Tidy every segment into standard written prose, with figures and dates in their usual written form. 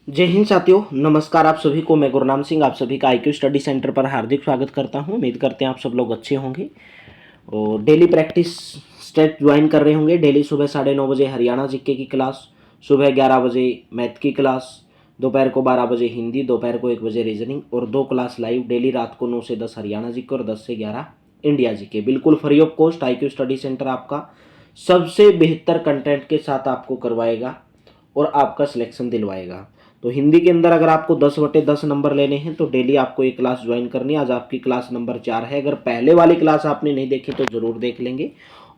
जय हिंद साथियों, नमस्कार। आप सभी को मैं गुरनाम सिंह आप सभी का आईक्यू स्टडी सेंटर पर हार्दिक स्वागत करता हूं। उम्मीद करते हैं आप सब लोग अच्छे होंगे और डेली प्रैक्टिस स्टेट ज्वाइन कर रहे होंगे। डेली सुबह 9:30 बजे हरियाणा जीके की क्लास, सुबह 11 बजे मैथ की क्लास, दोपहर को 12 बजे हिंदी, दोपहर को 1 बजे रीजनिंग और 2 क्लास लाइव डेली रात को 9 से 10 हरियाणा जीके और 10 से 11 इंडिया जीके। बिल्कुल free of cost IQ study centre आपका सबसे बेहतर कंटेंट के साथ आपको करवाएगा और आपका सिलेक्शन दिलवाएगा। तो हिंदी के अंदर अगर आपको 10/10 नंबर लेने हैं तो डेली आपको एक क्लास ज्वाइन करनी है। आज आपकी क्लास नंबर 4 है। अगर पहले वाली क्लास आपने नहीं देखी तो ज़रूर देख लेंगे।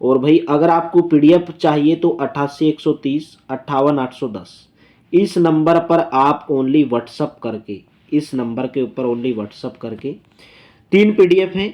और भाई अगर आपको पीडीएफ चाहिए तो 88 130 58 810 इस नंबर पर आप ओनली व्हाट्सअप करके, इस नंबर के ऊपर ओनली व्हाट्सअप करके 3 पीडीएफ हैं।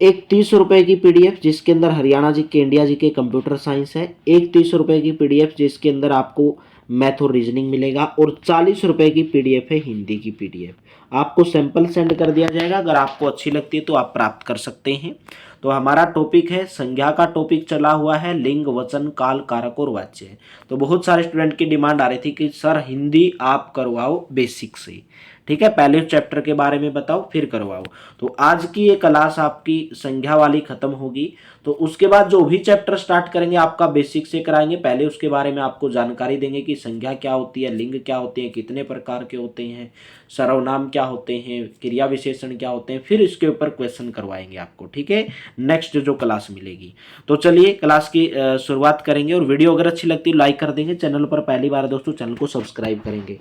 एक 30 रुपए की पीडीएफ जिसके अंदर हरियाणा जी के, इंडिया जी के कंप्यूटर साइंस है। एक 30 रुपए की पीडीएफ जिसके अंदर आपको मैथ और रीजनिंग मिलेगा और 40 रुपए की पीडीएफ है हिंदी की पीडीएफ। आपको सैंपल सेंड कर दिया जाएगा। अगर आपको अच्छी लगती है तो आप प्राप्त कर सकते हैं। तो हमारा टॉपिक है संज्ञा का टॉपिक चला हुआ है, लिंग, वचन, काल, कारक और वाच्य। तो बहुत सारे स्टूडेंट की डिमांड आ रही थी कि सर हिंदी आप करवाओ बेसिक से, ठीक है, पहले चैप्टर के बारे में बताओ फिर करवाओ। तो आज की ये क्लास आपकी संख्या वाली खत्म होगी। तो उसके बाद जो भी चैप्टर स्टार्ट करेंगे आपका बेसिक से कराएंगे। पहले उसके बारे में आपको जानकारी देंगे कि संज्ञा क्या होती है, लिंग क्या होते हैं, कितने प्रकार के होते हैं, सर्वनाम क्या होते हैं, क्रिया विशेषण क्या होते हैं, फिर इसके ऊपर क्वेश्चन करवाएंगे आपको, ठीक है, नेक्स्ट जो क्लास मिलेगी। तो चलिए क्लास की शुरुआत करेंगे। और वीडियो अगर अच्छी लगती है लाइक कर देंगे। चैनल पर पहली बार दोस्तों चैनल को सब्सक्राइब करेंगे,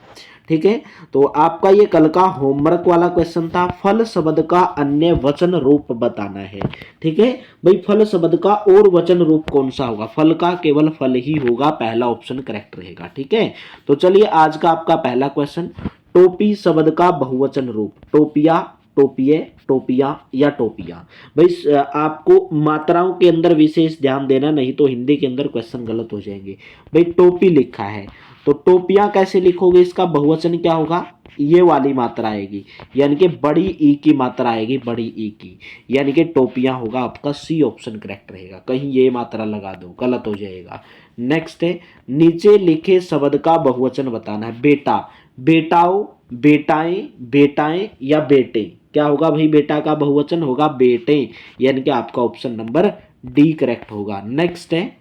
ठीक है। तो आपका ये कल का होमवर्क वाला क्वेश्चन था, फल शब्द का अन्य वचन रूप बताना है, ठीक है भाई। फल शब्द का और वचन रूप कौन सा होगा? फल का केवल फल ही होगा, पहला ऑप्शन करेक्ट रहेगा, ठीक है। तो चलिए आज का आपका पहला क्वेश्चन, टोपी शब्द का बहुवचन रूप, टोपिया, टोपिए, टोपिया या टोपिया। भाई आपको मात्राओं के अंदर विशेष ध्यान देना, नहीं तो हिंदी के अंदर क्वेश्चन गलत हो जाएंगे। भाई टोपी लिखा है तो टोपियां कैसे लिखोगे? इसका बहुवचन क्या होगा? ये वाली मात्रा आएगी, यानी कि बड़ी ई की मात्रा आएगी, बड़ी ई की, यानी कि टोपियां होगा। आपका सी ऑप्शन करेक्ट रहेगा। कहीं ये मात्रा लगा दो गलत हो जाएगा। नेक्स्ट है, नीचे लिखे शब्द का बहुवचन बताना है। बेटा, बेटाओ, बेटाएं, बेटाएं या बेटे। क्या होगा भाई? बेटा का बहुवचन होगा बेटे, यानी कि आपका ऑप्शन नंबर डी करेक्ट होगा। नेक्स्ट है,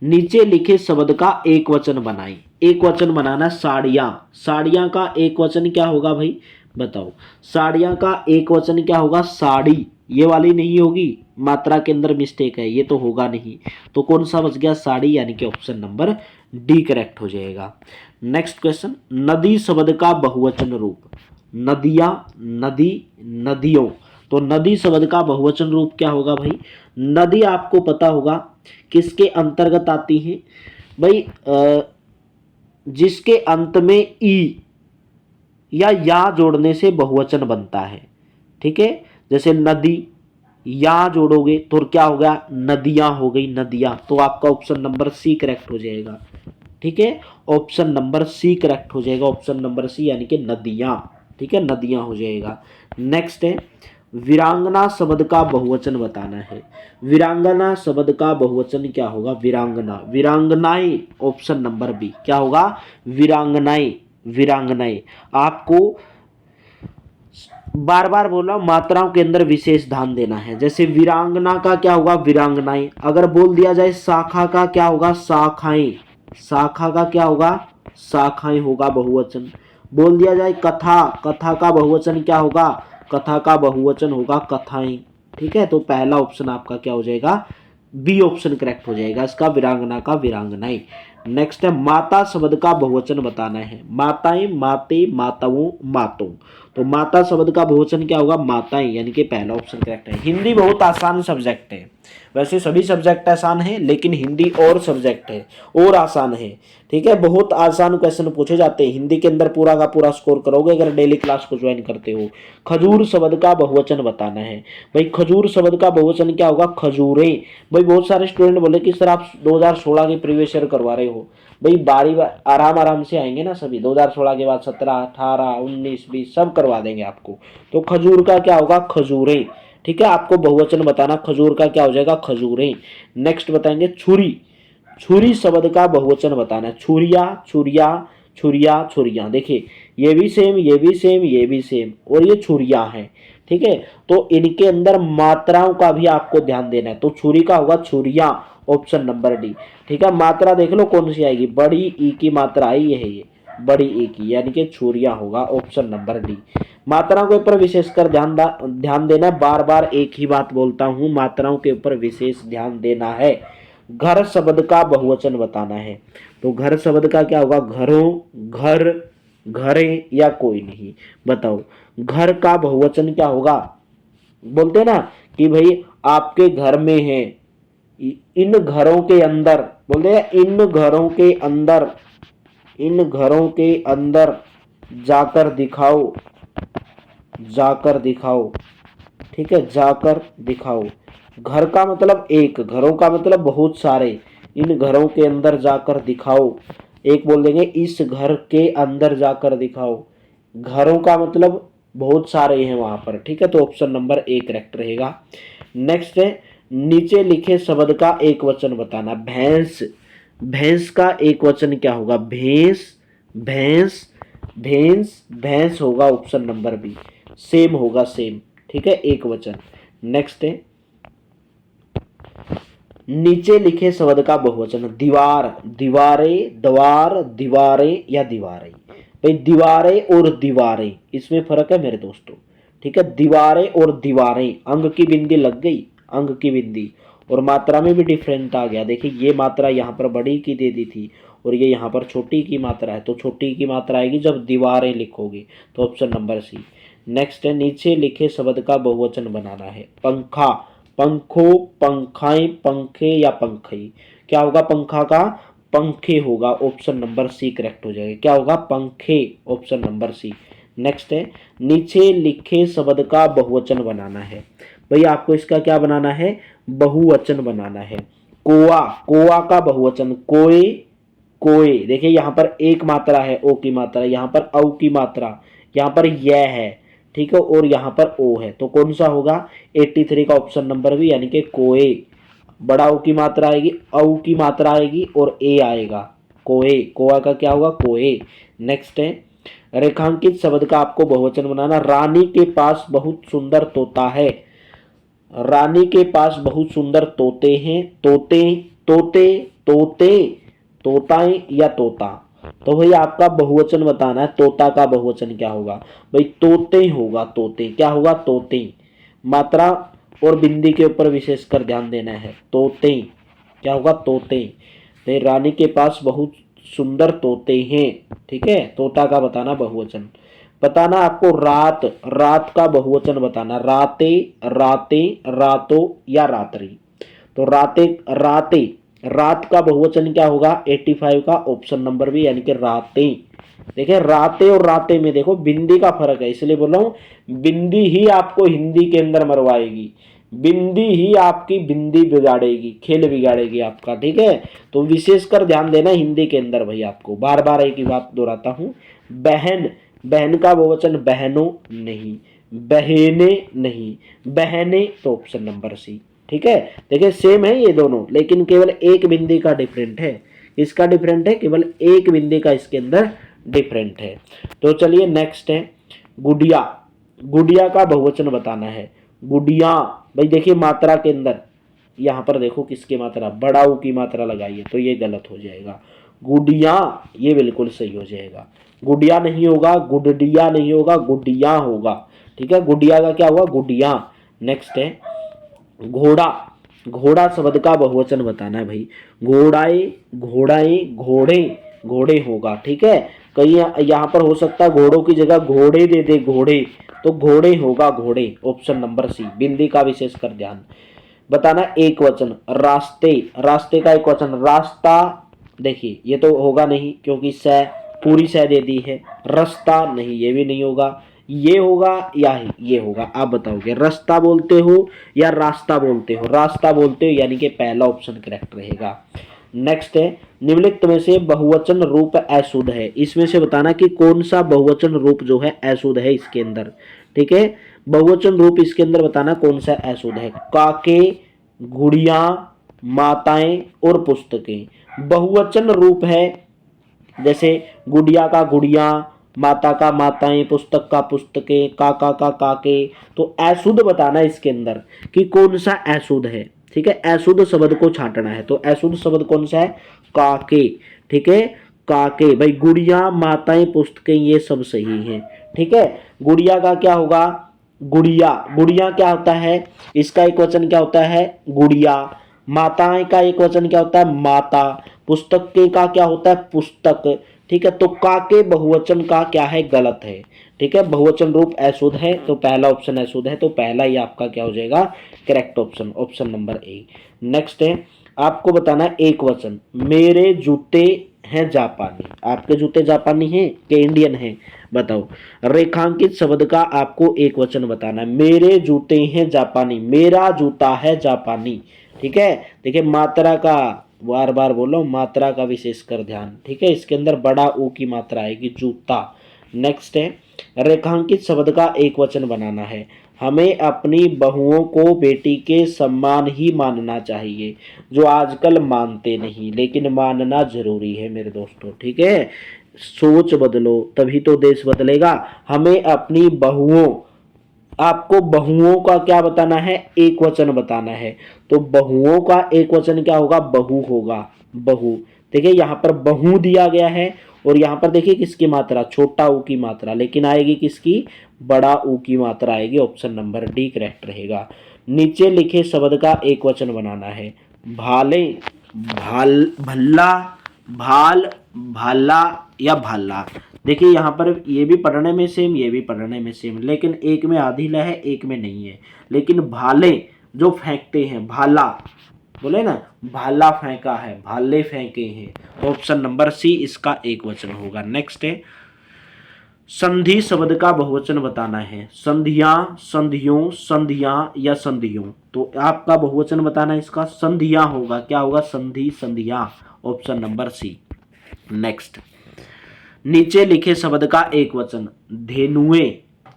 नीचे लिखे शब्द का एक वचन बनाएं। एक वचन बनाना, साड़ियां। साड़ियां का एक वचन क्या होगा भाई? बताओ। साड़ियां का एक वचन क्या होगा? साड़ी। ये वाली नहीं होगी, मात्रा के अंदर मिस्टेक है, ये तो होगा नहीं। तो कौन सा बच गया? साड़ी, यानी कि ऑप्शन नंबर डी करेक्ट हो जाएगा। नेक्स्ट क्वेश्चन, नदी शब्द का बहुवचन रूप। नदियां, नदी, नदियों। तो नदी शब्द का बहुवचन रूप क्या होगा भाई? नदी आपको पता होगा किसके अंतर्गत आती है भाई? जिसके अंत में ई या जोड़ने से बहुवचन बनता है, ठीक है। जैसे नदी, या जोड़ोगे तो क्या हो गया? नदियां हो गई, नदियां। तो आपका ऑप्शन नंबर सी करेक्ट हो जाएगा, ठीक है। ऑप्शन नंबर सी करेक्ट हो जाएगा, ऑप्शन नंबर सी, यानी कि नदियां, ठीक है, नदियां हो जाएगा। नेक्स्ट है, वीरांगना शब्द का बहुवचन बताना है। वीरांगना शब्द का बहुवचन क्या होगा? वीरांगना, वीरांगनाएं, ऑप्शन नंबर बी क्या होगा? वीरांगनाएं, वीरांगनाएं। आपको बार बार बोला, मात्राओं के अंदर विशेष ध्यान देना है। जैसे वीरांगना का क्या होगा? वीरांगनाएं। अगर बोल दिया जाए शाखा का क्या होगा? शाखाएं। शाखा का क्या होगा? शाखाएं होगा बहुवचन। बोल दिया जाए कथा, कथा का बहुवचन क्या होगा? कथा का बहुवचन होगा कथाएं, ठीक है। तो पहला ऑप्शन आपका क्या हो जाएगा? बी ऑप्शन करेक्ट हो जाएगा इसका, वीरांगना का वीरांगनाएं। नेक्स्ट है, माता शब्द का बहुवचन बताना है। माताएं, माते, माताओं, मातों। तो माता शब्द का बहुवचन क्या होगा? माताएं, यानी कि पहला ऑप्शन करेक्ट है। हिंदी बहुत आसान सब्जेक्ट है, वैसे सभी सब्जेक्ट आसान है लेकिन हिंदी और सब्जेक्ट है और आसान है, ठीक है। बहुत आसान क्वेश्चन पूछे जाते हैं हिंदी के अंदर, पूरा का पूरा स्कोर करोगे अगर डेली क्लास को ज्वाइन करते हो। खजूर शब्द का बहुवचन बताना है। भाई खजूर शब्द का बहुवचन क्या होगा? खजूरें। भाई बहुत सारे स्टूडेंट बोले कि सर आप 2016 के प्रीवियस ईयर करवा रहे हो। भाई बारी आराम आराम से आएंगे ना सभी। 2016 के बाद 17, 18, 19, 20 सब करवा देंगे आपको। तो खजूर का क्या होगा? खजूरें, ठीक है। आपको बहुवचन बताना, खजूर का क्या हो जाएगा? खजूरें। नेक्स्ट बताएंगे छुरी। छुरी शब्द का बहुवचन बताना है। छुरिया, छुरिया, छुरिया छुरियां। देखिए ये भी सेम, ये भी सेम, ये भी सेम, और ये छुरियां हैं। ठीक है, तो इनके अंदर मात्राओं का भी आपको ध्यान देना है। तो छुरी का होगा छुरियां, ऑप्शन नंबर डी। ठीक है, मात्रा देख लो कौन सी आएगी, बड़ी ई की मात्रा आई, ये है, ये बड़ी ई की, यानी कि छुरियां होगा, ऑप्शन नंबर डी। मात्राओं के ऊपर विशेषकर ध्यान देना, बार बार एक ही बात बोलता हूं, मात्राओं के ऊपर विशेष ध्यान देना है। घर शब्द का बहुवचन बताना है, तो घर शब्द का क्या होगा, घरों, घर, घरे या कोई नहीं, बताओ घर का बहुवचन क्या होगा। बोलते हैं ना कि भाई आपके घर में है, इन घरों के अंदर, बोलते हैं इन घरों के अंदर, इन घरों के अंदर जाकर दिखाओ, जाकर दिखाओ। ठीक है, जाकर दिखाओ। घर का मतलब एक, घरों का मतलब बहुत सारे, इन घरों के अंदर जाकर दिखाओ। एक बोल देंगे इस घर के अंदर जाकर दिखाओ। घरों का मतलब बहुत सारे हैं वहां पर। ठीक है, तो ऑप्शन नंबर ए करेक्ट रहेगा। नेक्स्ट है, नीचे लिखे शब्द का एक वचन बताना। भैंस, भैंस का एक वचन क्या होगा, भैंस, भैंस, भैंस, भैंस होगा, ऑप्शन नंबर बी। सेम होगा, सेम। ठीक है, एक वचन। नेक्स्ट है, नीचे लिखे शब्द का बहुवचन। दीवार, दीवारें, द्वार, दीवारें या दीवारें। भाई दीवारें और दीवारें, इसमें फर्क है मेरे दोस्तों। ठीक है, दीवारें और दीवारें, अंग की बिंदी लग गई, अंग की बिंदी, और मात्रा में भी डिफरेंट आ गया। देखिए ये मात्रा यहाँ पर बड़ी की दे दी थी और ये यहाँ पर छोटी की मात्रा है, तो छोटी की मात्रा आएगी जब दीवारें लिखोगे, तो ऑप्शन नंबर सी। नेक्स्ट है, नीचे लिखे शब्द का बहुवचन बनाना है। पंखा, पंखों, पंखाएं, पंखे या पंखई। क्या होगा पंखा का, पंखे होगा, ऑप्शन नंबर सी करेक्ट हो जाएगा। क्या होगा, पंखे, ऑप्शन नंबर सी। नेक्स्ट है, नीचे लिखे शब्द का बहुवचन बनाना है। भाई आपको इसका क्या बनाना है, बहुवचन बनाना है। कोआ, कोआ का बहुवचन, कोए, कोए। देखिए यहाँ पर एक मात्रा है, ओ की मात्रा, यहाँ पर औ की मात्रा, यहाँ पर यह है। ठीक है, और यहाँ पर ओ है, तो कौन सा होगा, 83 का ऑप्शन नंबर भी, यानी कि कोए। बड़ा ओ की मात्रा आएगी, औ की मात्रा आएगी और ए आएगा, कोए। कोआ का क्या होगा, कोए। नेक्स्ट है, रेखांकित शब्द का आपको बहुवचन बनाना। रानी के पास बहुत सुंदर तोता है। रानी के पास बहुत सुंदर तोते हैं। तोते, तोते, तोते, तोताएं या तोता। तो भाई आपका बहुवचन बताना है, तोता का बहुवचन क्या होगा, भाई तोते होगा, तोते। क्या होगा, तोते। मात्रा और बिंदी के ऊपर विशेषकर ध्यान देना है, तोते। क्या होगा, तोते। तो रानी के पास बहुत सुंदर तोते हैं। ठीक है, तोता का बताना बहुवचन। बताना आपको रात, रात का बहुवचन बताना। राते, राते, रातों या रात्रि। तो राते, राते, रात का बहुवचन क्या होगा, 85 का ऑप्शन नंबर भी, यानी कि रातें। देखिए राते और राते में देखो बिंदी का फर्क है, इसलिए बोल रहा हूं बिंदी ही आपको हिंदी के अंदर मरवाएगी, बिंदी ही आपकी बिंदी बिगाड़ेगी, खेल बिगाड़ेगी आपका। ठीक है, तो विशेषकर ध्यान देना हिंदी के अंदर। भाई आपको बार बार एक ही बात दोहराता हूं, बहन, बहन का बहुवचन बहनों नहीं, बहने नहीं, बहने, तो ऑप्शन नंबर सी। ठीक है, देखिए सेम है ये दोनों, लेकिन केवल एक बिंदी का डिफरेंट है। इसका डिफरेंट है, केवल एक बिंदी का इसके अंदर डिफरेंट है। तो चलिए नेक्स्ट है, गुड़िया, गुड़िया का बहुवचन बताना है। गुड़िया, भाई देखिए मात्रा के अंदर यहाँ पर देखो किसकी मात्रा, बड़ा ऊ की मात्रा लगाइए, तो ये गलत हो जाएगा। गुड़िया, ये बिल्कुल सही हो जाएगा। गुड़िया नहीं होगा, गुडडिया नहीं होगा, गुडिया होगा। ठीक है, गुडिया का क्या हुआ, गुडिया। नेक्स्ट है, घोड़ा, घोड़ा शब्द का बहुवचन बताना है भाई। घोड़ाए, घोड़ाए, घोड़े, घोड़े होगा। ठीक है, कहीं यहाँ पर हो सकता है घोड़ों की जगह घोड़े दे दे, घोड़े, तो घोड़े होगा, घोड़े, ऑप्शन नंबर सी। बिंदी का विशेष कर ध्यान बताना। एक वचन, रास्ते, रास्ते का एक वचन, रास्ता। देखिए ये तो होगा नहीं क्योंकि सह, पूरी सह दे दी है। रास्ता नहीं, ये भी नहीं होगा, ये होगा या ये होगा, आप बताओगे रास्ता बोलते हो या रास्ता बोलते हो, रास्ता बोलते हो, यानी कि पहला ऑप्शन करेक्ट रहेगा। नेक्स्ट है, निम्नलिखित में से बहुवचन रूप अशुद्ध है। इसमें से बताना कि कौन सा बहुवचन रूप जो है अशुद्ध है इसके अंदर। ठीक है, बहुवचन रूप इसके अंदर बताना कौन सा अशुद्ध है। काके, गुड़िया, माताएं और पुस्तकें बहुवचन रूप है, जैसे गुड़िया का गुड़िया, माता का माताएं, पुस्तक का पुस्तकें, काका का काके। तो अशुद्ध बताना है इसके अंदर कि कौन सा अशुद्ध है। ठीक है, अशुद्ध शब्द को छांटना है। तो अशुद्ध शब्द कौन सा है? काके। ठीक है, काके। भाई गुड़िया, माताएं, पुस्तकें ये सब सही है। ठीक है, गुड़िया का क्या होगा? गुड़िया। गुड़िया क्या होता है? इसका एक वचन क्या होता है? गुड़िया। माताएं का एक वचन क्या होता है? माता। पुस्तक के का क्या होता है? पुस्तक। ठीक है, तो का के बहुवचन का क्या है? गलत है। ठीक है, बहुवचन रूप अशुद्ध है, तो पहला ऑप्शन अशुद्ध है, तो पहला ही आपका क्या हो जाएगा? Correct option, option number A. Next है, आपको बताना है एक वचन। मेरे जूते हैं जापानी। आपके जूते जापानी हैं कि इंडियन हैं? बताओ। रेखांकित शब्द का आपको एक वचन बताना है। मेरे जूते हैं जापानी, मेरा जूता है जापानी। ठीक है, देखिए मात्रा का, बार बार बोलो, मात्रा का विशेष कर ध्यान। ठीक है, इसके अंदर बड़ा ऊ की मात्रा आएगी, जूता। नेक्स्ट है, रेखांकित शब्द का एक वचन बनाना है। हमें अपनी बहुओं को बेटी के सम्मान ही मानना चाहिए, जो आजकल मानते नहीं, लेकिन मानना जरूरी है मेरे दोस्तों। ठीक है, सोच बदलो तभी तो देश बदलेगा। हमें अपनी बहुओं, आपको बहुओं का क्या बताना है? एक वचन बताना है। तो बहुओं का एक वचन क्या होगा? बहु होगा, बहु। देखिए यहाँ पर बहु दिया गया है, और यहाँ पर देखिए किसकी मात्रा? छोटा ऊ की मात्रा, लेकिन आएगी किसकी? बड़ा ऊ की मात्रा आएगी। ऑप्शन नंबर डी करेक्ट रहेगा। नीचे लिखे शब्द का एक वचन बनाना है। भाले, भाल, भल्ला, भाल, भाला या भाला। देखिए यहाँ पर ये भी पढ़ने में सेम, ये भी पढ़ने में सेम, लेकिन एक में आधी ल है, एक में नहीं है। लेकिन भाले जो फेंकते हैं, भाला बोले ना, भाला फेंका है, भाले फेंके हैं, तो ऑप्शन नंबर सी इसका एक वचन होगा। नेक्स्ट है, संधि शब्द का बहुवचन बताना है। संधियां, संधियों, संधियां या संधियों। तो आपका बहुवचन बताना है, इसका संधियां होगा। क्या होगा? संधि, संधियां, ऑप्शन नंबर सी। नेक्स्ट, नीचे लिखे शब्द का एक वचन। धेनुएं,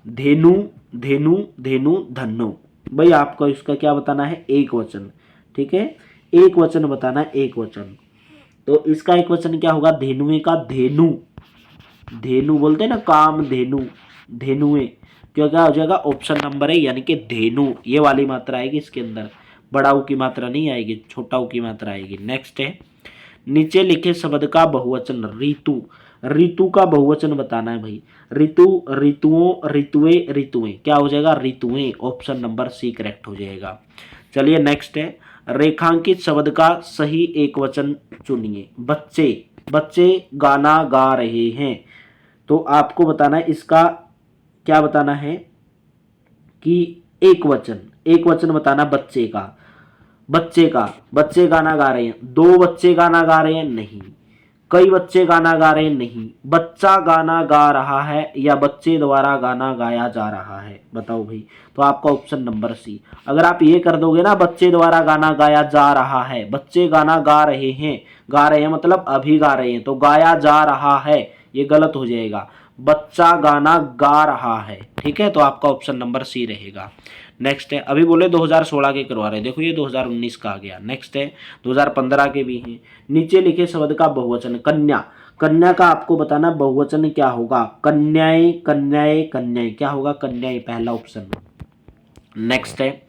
धेनु, धेनु, धेनु, धन्नु। भाई आपको इसका क्या बताना है? एक वचन। ठीक है, एक वचन बताना है, एक वचन। तो इसका एक वचन क्या होगा? धेनुएं का धेनु, धेनु बोलते हैं ना, काम धेनु, धेनुएं। क्यों, क्या हो जाएगा? ऑप्शन नंबर है, यानी कि धेनु। ये वाली मात्रा आएगी इसके अंदर, बड़ा ऊ की मात्रा नहीं आएगी, छोटा ऊ की मात्रा आएगी। नेक्स्ट है, नीचे लिखे शब्द का बहुवचन। ऋतु, ऋतु का बहुवचन बताना है भाई। ऋतु, ऋतुओं, ऋतुएं, ऋतुएं। क्या हो जाएगा? ऋतुएं, ऑप्शन नंबर सी करेक्ट हो जाएगा। चलिए नेक्स्ट है, रेखांकित शब्द का सही एक वचन चुनिए। बच्चे, बच्चे गाना गा रहे हैं। तो आपको बताना है इसका क्या बताना है कि एक वचन, एक वचन बताना बच्चे का। बच्चे का, बच्चे गाना गा रहे हैं। दो बच्चे गाना गा रहे हैं? नहीं। कई बच्चे गाना गा रहे हैं? नहीं। बच्चा गाना गा रहा है या बच्चे द्वारा गाना गाया जा रहा है? बताओ भाई। तो आपका ऑप्शन नंबर सी। अगर आप ये कर दोगे ना, बच्चे द्वारा गाना गाया जा रहा है, बच्चे गाना गा रहे हैं, गा रहे हैं मतलब अभी गा रहे हैं, तो गाया जा रहा है ये गलत हो जाएगा। बच्चा गाना गा रहा है। ठीक है, तो आपका ऑप्शन नंबर सी रहेगा। नेक्स्ट है, अभी बोले 2016 के करवा रहे हैं, देखो ये 2019 का आ गया। नेक्स्ट है, 2015 के भी हैं। नीचे लिखे शब्द का बहुवचन। कन्या, कन्या का आपको बताना बहुवचन क्या होगा? कन्याएं, कन्याएं, कन्याएं। क्या होगा? कन्याएं, पहला ऑप्शन। नेक्स्ट है,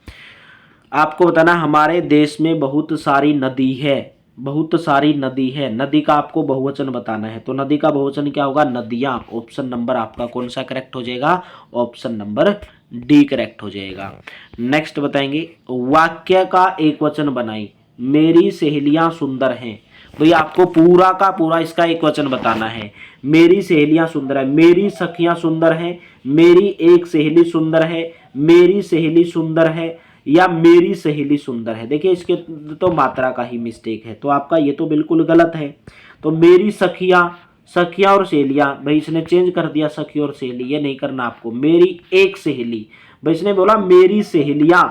आपको बताना हमारे देश में बहुत सारी नदी है, बहुत सारी नदी है। नदी का आपको बहुवचन बताना है, तो नदी का बहुवचन क्या होगा? नदियां। ऑप्शन नंबर आपका कौन सा करेक्ट हो जाएगा? ऑप्शन नंबर डी करेक्ट हो जाएगा। नेक्स्ट बताएंगे, वाक्य का एक वचन बनाई। मेरी सहेलियां सुंदर हैं। भैया आपको पूरा का पूरा इसका एक वचन बताना है। मेरी सहेलियां सुंदर है, मेरी सखियां सुंदर हैं, मेरी एक सहेली सुंदर है, मेरी सहेली सुंदर है, या मेरी सहेली सुंदर है। देखिए इसके तो मात्रा का ही मिस्टेक है, तो आपका ये तो बिल्कुल गलत है। तो मेरी सखियां, सखियां और सहेलियां, भाई इसने चेंज कर दिया सखी और सहेली, ये नहीं करना आपको। मेरी एक सहेली, भाई इसने बोला मेरी सहेलियां,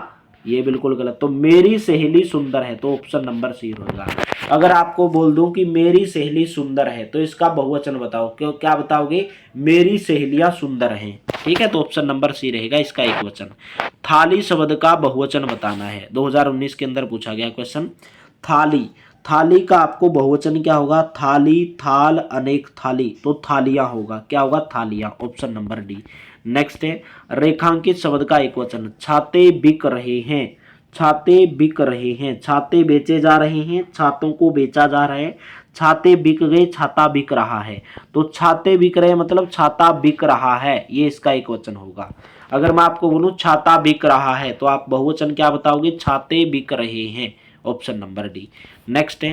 ये बिल्कुल गलत। तो मेरी सहेली सुंदर है, तो ऑप्शन नंबर सी होगा। अगर आपको बोल दूं कि मेरी सहेली सुंदर है, तो इसका बहुवचन बताओ। क्यों, क्या बताओगे? मेरी सहेलियां सुंदर हैं। ठीक है, तो ऑप्शन नंबर सी रहेगा इसका एक वचन। थाली शब्द का बहुवचन बताना है। 2019 के अंदर पूछा गया क्वेश्चन। थाली, थाली का आपको बहुवचन क्या होगा, थाली, थाल, अनेक थाली, तो थालियां होगा, क्या होगा, थालियां, ऑप्शन नंबर डी। नेक्स्ट है रेखांकित शब्द का एक वचन, छाते बिक रहे हैं, छाते बिक रहे हैं, छाते बेचे जा रहे हैं, छातों को बेचा जा रहा है, छाते बिक गए, छाता बिक रहा है, तो छाते बिक रहे मतलब छाता बिक रहा है, ये इसका एक वचन होगा। अगर मैं आपको बोलूं छाता बिक रहा है तो आप बहुवचन क्या बताओगे, छाते बिक रहे हैं, ऑप्शन नंबर डी। नेक्स्ट है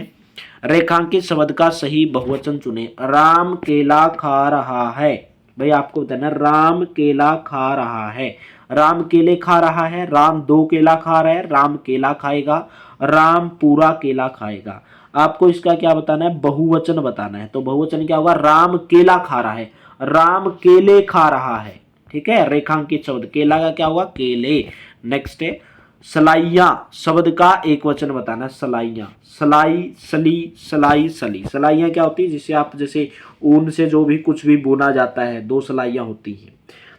रेखांकित शब्द का सही बहुवचन चुने, राम केला खा रहा है, भाई आपको बताना राम केला खा रहा है, राम केले खा रहा है, राम 2 केला खा रहा है, राम केला खाएगा, राम पूरा केला खाएगा। आपको इसका क्या बताना है, बहुवचन बताना है, तो बहुवचन क्या होगा, राम केला खा रहा है, राम केले खा रहा है, ठीक है। रेखांकित शब्द केला का क्या होगा, केले। नेक्स्ट है सलाइयां शब्द का एक वचन बताना, सलाइयां, सलाई, सली, सलाई, सली, सलाइयां क्या होती है, जिसे आप जैसे ऊन से जो भी कुछ भी बुना जाता है, 2 सलाइयां होती है,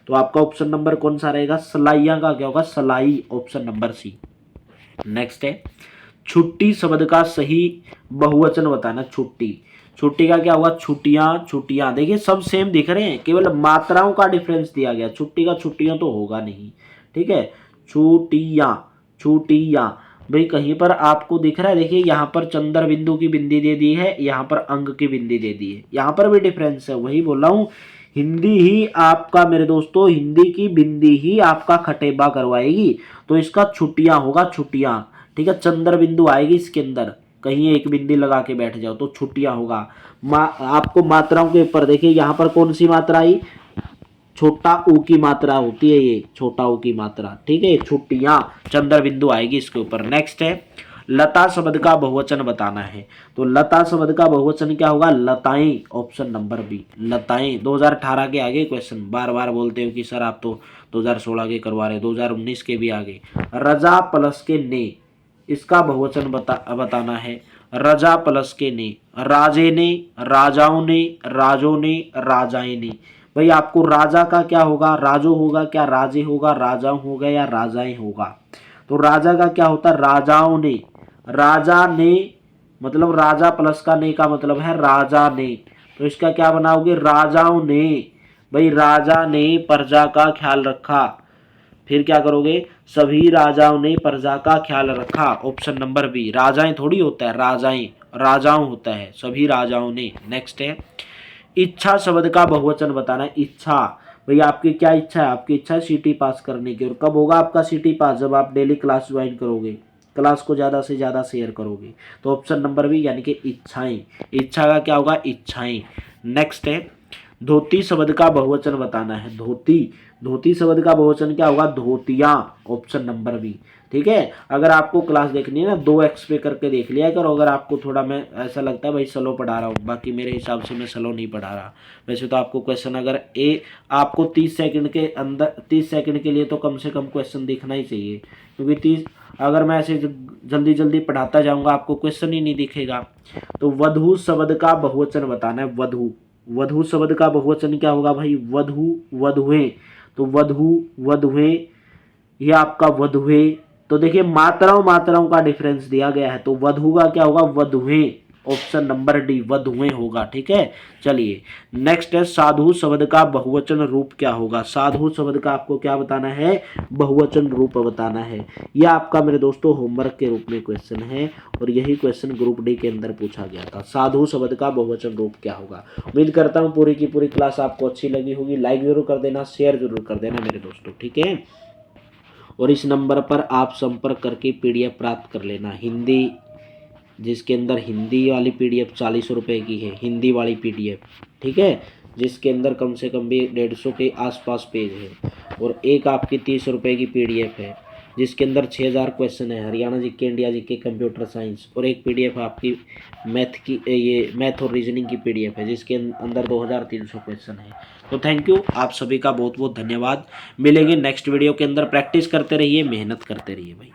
तो आपका ऑप्शन नंबर कौन सा रहेगा, सलाइयां का क्या होगा, सलाई, ऑप्शन नंबर सी। नेक्स्ट है छुट्टी शब्द का सही बहुवचन बताना, छुट्टी, छुट्टी का क्या होगा, छुट्टियां, छुट्टियां, देखिए सब सेम दिख रहे हैं, केवल मात्राओं का डिफरेंस दिया गया, छुट्टी का छुट्टियां तो होगा नहीं, ठीक है, छुट्टियां, छुट्टियां, भाई कहीं पर आपको दिख रहा है, देखिए यहाँ पर चंद्र बिंदु की बिंदी दे दी है, यहाँ पर अंग की बिंदी दे दी है, यहाँ पर भी डिफरेंस है, वही बोल रहा हूँ, हिंदी ही आपका मेरे दोस्तों, हिंदी की बिंदी ही आपका खटेबा करवाएगी, तो इसका छुट्टियां होगा, छुट्टियां, ठीक है, चंद्र बिंदु आएगी इसके अंदर, कहीं एक बिंदी लगा के बैठ जाओ तो छुट्टियां होगा। आपको मात्राओं के ऊपर देखिए यहाँ पर कौन सी मात्रा आई, छोटा ऊ की मात्रा होती है, ये छोटा ऊ की मात्रा, ठीक है, छुट्टियां, चंद्र बिंदु आएगी इसके ऊपर। नेक्स्ट है लता शब्द का बहुवचन बताना है, तो लता शब्द का बहुवचन क्या होगा, लताएं, ऑप्शन नंबर बी, लताएं। 2018 के आगे क्वेश्चन, बार बार बोलते हो कि सर आप तो 2016 के करवा रहे, 2019 के भी आगे। रजा प्लस के ने, इसका बहुवचन बताना है, रजा प्लस के ने, राजे ने, राजाओं ने, राजों ने, राजाएं ने, भाई आपको राजा का क्या होगा, राजो होगा क्या, राजे होगा, राजाओं होगा या राजाएं होगा, तो राजा का क्या होता है, राजाओं ने, राजा ने, मतलब राजा प्लस का ने का मतलब है राजा ने, तो इसका क्या बनाओगे, राजाओं ने, भाई राजा ने प्रजा का ख्याल रखा, फिर क्या करोगे, सभी राजाओं ने प्रजा का ख्याल रखा, ऑप्शन नंबर बी। राजाएं थोड़ी होता है, राजाएं, राजाओं होता है, सभी राजाओं ने। नेक्स्ट है इच्छा शब्द का बहुवचन बताना है, इच्छा, भाई आपकी क्या इच्छा है, आपकी इच्छा है सीटी पास करने की, और कब होगा आपका सीटी पास, जब आप डेली क्लास ज्वाइन करोगे, क्लास को ज़्यादा से ज़्यादा शेयर करोगे, तो ऑप्शन नंबर बी यानी कि इच्छाएं, इच्छा का क्या होगा, इच्छाएं। नेक्स्ट है धोती शब्द का बहुवचन बताना है, धोती, धोती शब्द का बहुवचन क्या होगा, धोतियां, ऑप्शन नंबर बी, ठीक है। अगर आपको क्लास देखनी है ना 2x पे करके देख लिया करो, अगर आपको थोड़ा मैं ऐसा लगता है भाई स्लो पढ़ा रहा हूँ, बाकी मेरे हिसाब से मैं स्लो नहीं पढ़ा रहा, वैसे तो आपको क्वेश्चन अगर आपको 30 सेकंड के अंदर, 30 सेकंड के लिए तो कम से कम क्वेश्चन दिखना ही चाहिए, क्योंकि 30 अगर मैं ऐसे जल्दी जल्दी पढ़ाता जाऊँगा आपको क्वेश्चन ही नहीं दिखेगा। तो वधू शब्द का बहुवचन बताना है, वधू, वधू शब्द का बहुवचन क्या होगा भाई, वधू, वधुएं, तो वधू, वधुएं, ये आपका वधुए, तो देखिए मात्राओं का डिफरेंस दिया गया है, तो वधु का क्या होगा, वधुएं, ऑप्शन नंबर डी, वधुएं होगा, ठीक है। चलिए नेक्स्ट है साधु शब्द का बहुवचन रूप क्या होगा, साधु शब्द का आपको क्या बताना है, बहुवचन रूप बताना है, यह आपका मेरे दोस्तों होमवर्क के रूप में क्वेश्चन है, और यही क्वेश्चन ग्रुप डी के अंदर पूछा गया था, साधु शब्द का बहुवचन रूप क्या होगा। उम्मीद करता हूँ पूरी की पूरी क्लास आपको अच्छी लगी होगी, लाइक जरूर कर देना, शेयर जरूर कर देना मेरे दोस्तों, ठीक है। और इस नंबर पर आप संपर्क करके पीडीएफ प्राप्त कर लेना, हिंदी, जिसके अंदर हिंदी वाली पीडीएफ 40 रुपये की है, हिंदी वाली पीडीएफ, ठीक है, जिसके अंदर कम से कम भी 150 के आसपास पेज है, और एक आपकी 30 रुपये की पीडीएफ है, जिसके अंदर 6000 क्वेश्चन है, Haryana GK, India GK, computer science, और एक पीडीएफ आपकी मैथ की, ये मैथ और रीजनिंग की पीडीएफ है, जिसके अंदर 2300 क्वेश्चन है। तो थैंक यू, आप सभी का बहुत बहुत धन्यवाद। मिलेंगे नेक्स्ट वीडियो के अंदर, प्रैक्टिस करते रहिए, मेहनत करते रहिए भाई।